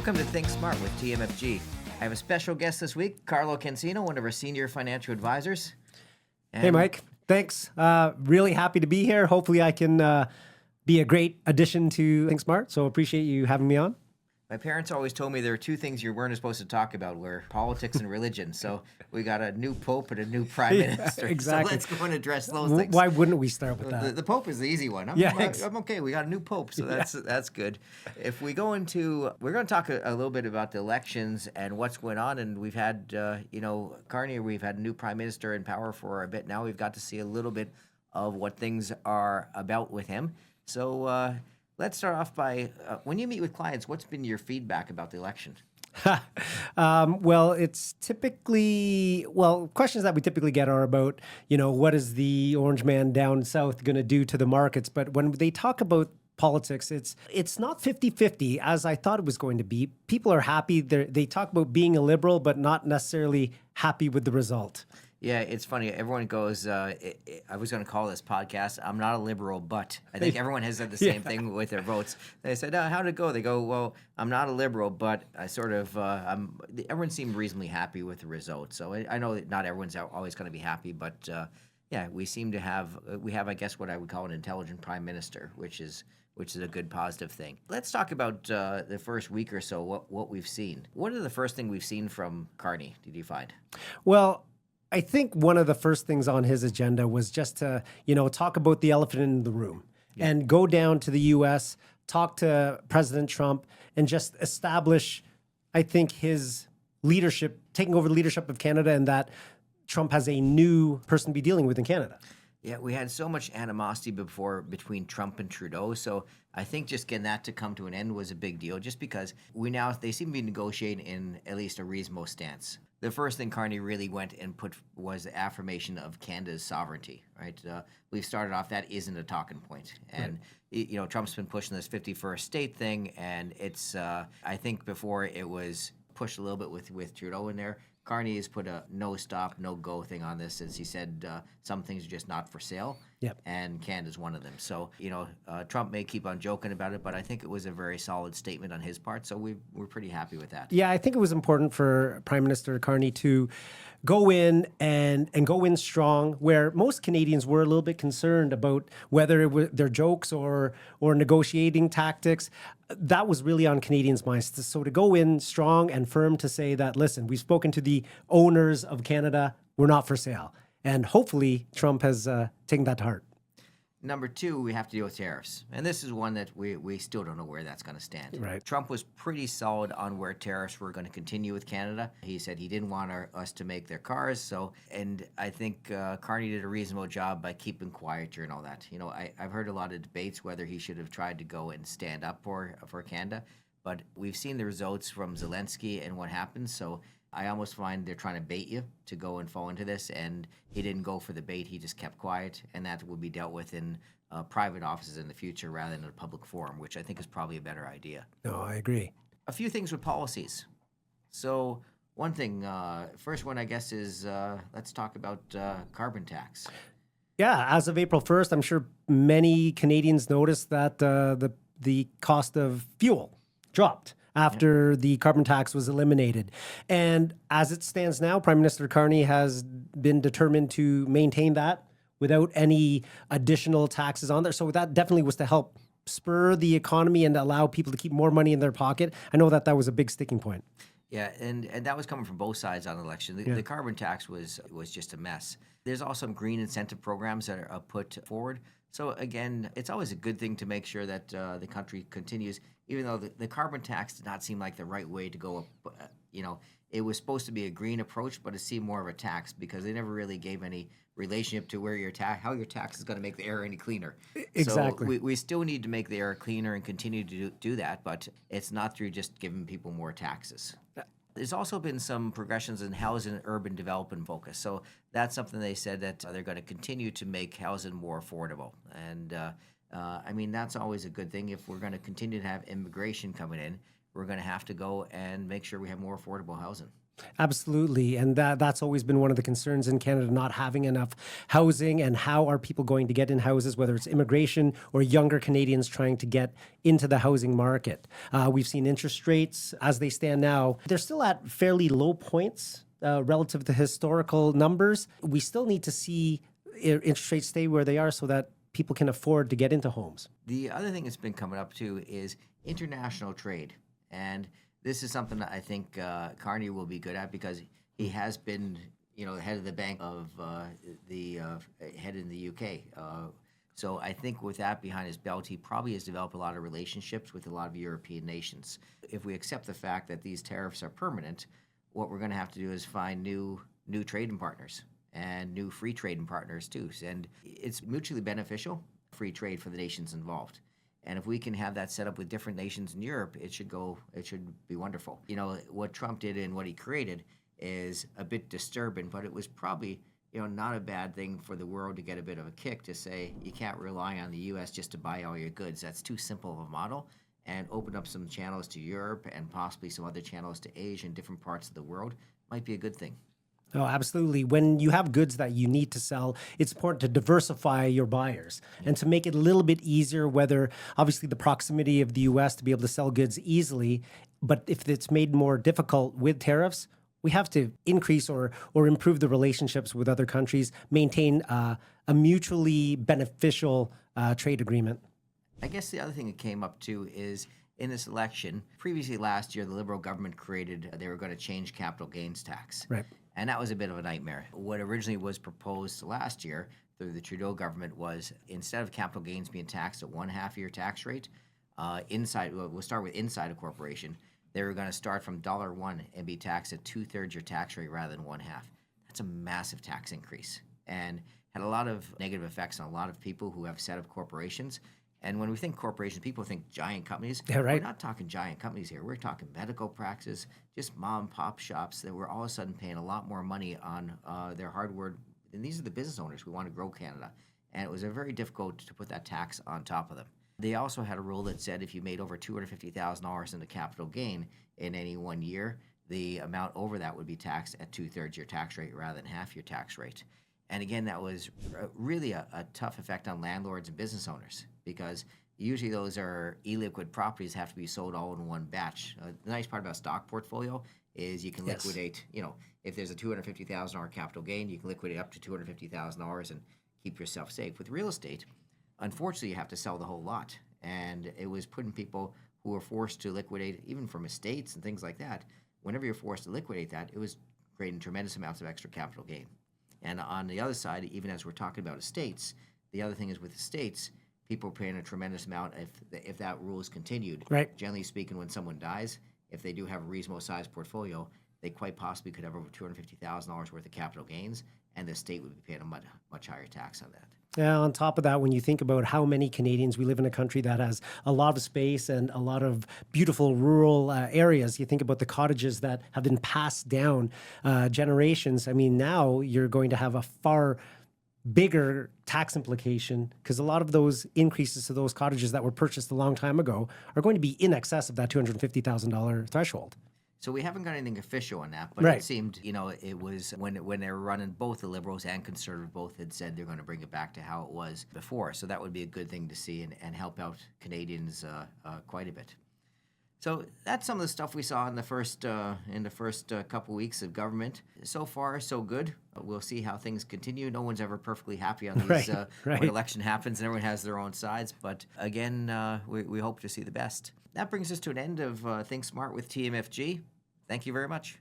Welcome to Think Smart with TMFG. I have a special guest this week, Carlo Cansino, one of our senior financial advisors. Hey, Mike. Thanks. Really happy to be here. Hopefully I can be a great addition to Think Smart. So appreciate you having me on. My parents always told me there are two things you weren't supposed to talk about, were politics and religion. So we got a new pope and a new prime minister. Exactly. So let's go and address those things. Why wouldn't we start with that? The pope is the easy one. I'm okay. We got a new pope, so that's good. If we go into, we're going to talk a little bit about the elections and what's going on. And we've had, Carney, we've had a new prime minister in power for a bit now. We've got to see a little bit of what things are about with him. So let's start off by, when you meet with clients, what's been your feedback about the election? Well, it's typically, questions that we typically get are about, what is the orange man down south going to do to the markets? But when they talk about politics, it's not 50-50 as I thought it was going to be. People are happy. They talk about being a liberal, but not necessarily happy with the result. Yeah, it's funny. Everyone goes, I was going to call this podcast, I'm not a liberal, but I think everyone has said the same thing with their votes. They said, how'd it go? They go, well, I'm not a liberal, but I sort of, everyone seemed reasonably happy with the results. So I know that not everyone's always going to be happy, but we seem to have, I guess, what I would call an intelligent prime minister, which is a good positive thing. Let's talk about the first week or so, what we've seen. What are the first thing we've seen from Carney, did you find? Well, I think one of the first things on his agenda was just to, talk about the elephant in the room and go down to the U.S., talk to President Trump, and just establish, I think, his leadership, taking over the leadership of Canada, and that Trump has a new person to be dealing with in Canada. Yeah, we had so much animosity before between Trump and Trudeau, so I think just getting that to come to an end was a big deal, just because they seem to be negotiating in at least a reasonable stance. The first thing Carney really went and put was the affirmation of Canada's sovereignty, right? We've started off, that isn't a talking point. And, Trump's been pushing this 51st state thing, and it's, I think before it was pushed a little bit with Trudeau in there. Carney has put a no stop, no go thing on this, as he said some things are just not for sale, and Canada's one of them. So, Trump may keep on joking about it, but I think it was a very solid statement on his part, so we're pretty happy with that. Yeah, I think it was important for Prime Minister Carney to go in and go in strong, where most Canadians were a little bit concerned about whether it was their jokes or negotiating tactics. That was really on Canadians' minds. So to go in strong and firm to say that, listen, we've spoken to the owners of Canada, we're not for sale. And hopefully Trump has taken that to heart. Number two, we have to deal with tariffs. And this is one that we still don't know where that's going to stand. Right. Trump was pretty solid on where tariffs were going to continue with Canada. He said he didn't want us to make their cars. And I think Carney did a reasonable job by keeping quiet during all that. I've heard a lot of debates whether he should have tried to go and stand up for Canada. But we've seen the results from Zelensky and what happens. So I almost find they're trying to bait you to go and fall into this, and he didn't go for the bait. He just kept quiet, and that will be dealt with in private offices in the future rather than a public forum, which I think is probably a better idea. No, I agree. A few things with policies. So one thing, first one, I guess, is let's talk about carbon tax. Yeah, as of April 1st, I'm sure many Canadians noticed that the cost of fuel dropped after the carbon tax was eliminated. And as it stands now, Prime Minister Carney has been determined to maintain that without any additional taxes on there. So that definitely was to help spur the economy and allow people to keep more money in their pocket. I know that was a big sticking point. Yeah, and that was coming from both sides on the election. The carbon tax was just a mess. There's also some green incentive programs that are put forward. So again, it's always a good thing to make sure that the country continues, even though the carbon tax did not seem like the right way to go. It was supposed to be a green approach, but it seemed more of a tax because they never really gave any relationship to where how your tax is going to make the air any cleaner. Exactly. So we still need to make the air cleaner and continue to do that, but it's not through just giving people more taxes. There's also been some progressions in housing and urban development focus. So that's something they said that they're going to continue to make housing more affordable. And that's always a good thing. If we're going to continue to have immigration coming in, we're going to have to go and make sure we have more affordable housing. Absolutely. And that's always been one of the concerns in Canada, not having enough housing. And how are people going to get in houses, whether it's immigration or younger Canadians trying to get into the housing market? We've seen interest rates as they stand now. They're still at fairly low points relative to historical numbers. We still need to see interest rates stay where they are so that people can afford to get into homes. The other thing that's been coming up too is international trade. And this is something that I think Carney will be good at because he has been, the head of the bank of the head in the UK. So I think with that behind his belt, he probably has developed a lot of relationships with a lot of European nations. If we accept the fact that these tariffs are permanent, what we're going to have to do is find new trading partners and new free trading partners too. And it's mutually beneficial, free trade for the nations involved. And if we can have that set up with different nations in Europe, it should be wonderful. What Trump did and what he created is a bit disturbing, but it was probably, not a bad thing for the world to get a bit of a kick to say you can't rely on the U.S. just to buy all your goods. That's too simple of a model, and open up some channels to Europe and possibly some other channels to Asia and different parts of the world might be a good thing. Oh, absolutely. When you have goods that you need to sell, it's important to diversify your buyers and to make it a little bit easier, whether obviously the proximity of the U.S. to be able to sell goods easily. But if it's made more difficult with tariffs, we have to increase or improve the relationships with other countries, maintain a mutually beneficial trade agreement. I guess the other thing that came up too is in this election, previously last year, the Liberal government they were going to change capital gains tax. Right. And that was a bit of a nightmare. What originally was proposed last year through the Trudeau government was instead of capital gains being taxed at 1/2-year tax rate, we'll start with inside a corporation, they were going to start from $1 and be taxed at 2/3 your tax rate rather than 1/2. That's a massive tax increase and had a lot of negative effects on a lot of people who have set up corporations. And when we think corporations, people think giant companies. Yeah, right. We're not talking giant companies here. We're talking medical practices, just mom and pop shops that were all of a sudden paying a lot more money on their hard work. And these are the business owners who want to grow Canada. And it was very difficult to put that tax on top of them. They also had a rule that said if you made over $250,000 in the capital gain in any 1 year, the amount over that would be taxed at 2/3 your tax rate rather than half your tax rate. And again, that was really a tough effect on landlords and business owners because usually those are illiquid properties have to be sold all in one batch. The nice part about a stock portfolio is you can liquidate, if there's a $250,000 capital gain, you can liquidate up to $250,000 and keep yourself safe. With real estate, unfortunately, you have to sell the whole lot. And it was putting people who were forced to liquidate, even from estates and things like that. Whenever you're forced to liquidate that, it was creating tremendous amounts of extra capital gain. And on the other side, even as we're talking about estates, the other thing is with estates, people are paying a tremendous amount if that rule is continued. Right. Generally speaking, when someone dies, if they do have a reasonable sized portfolio, they quite possibly could have over $250,000 worth of capital gains, and the state would be paying a much higher tax on that. Yeah, on top of that, when you think about how many Canadians, we live in a country that has a lot of space and a lot of beautiful rural areas. You think about the cottages that have been passed down generations. I mean, now you're going to have a far bigger tax implication because a lot of those increases to those cottages that were purchased a long time ago are going to be in excess of that $250,000 threshold. So we haven't got anything official on that, but Right. It seemed, it was when they were running, both the Liberals and Conservative both had said they're going to bring it back to how it was before. So that would be a good thing to see and help out Canadians quite a bit. So that's some of the stuff we saw in the first couple weeks of government. So far, so good. We'll see how things continue. No one's ever perfectly happy on these Right. when election happens, and everyone has their own sides. But again, we hope to see the best. That brings us to an end of Think Smart with TMFG. Thank you very much.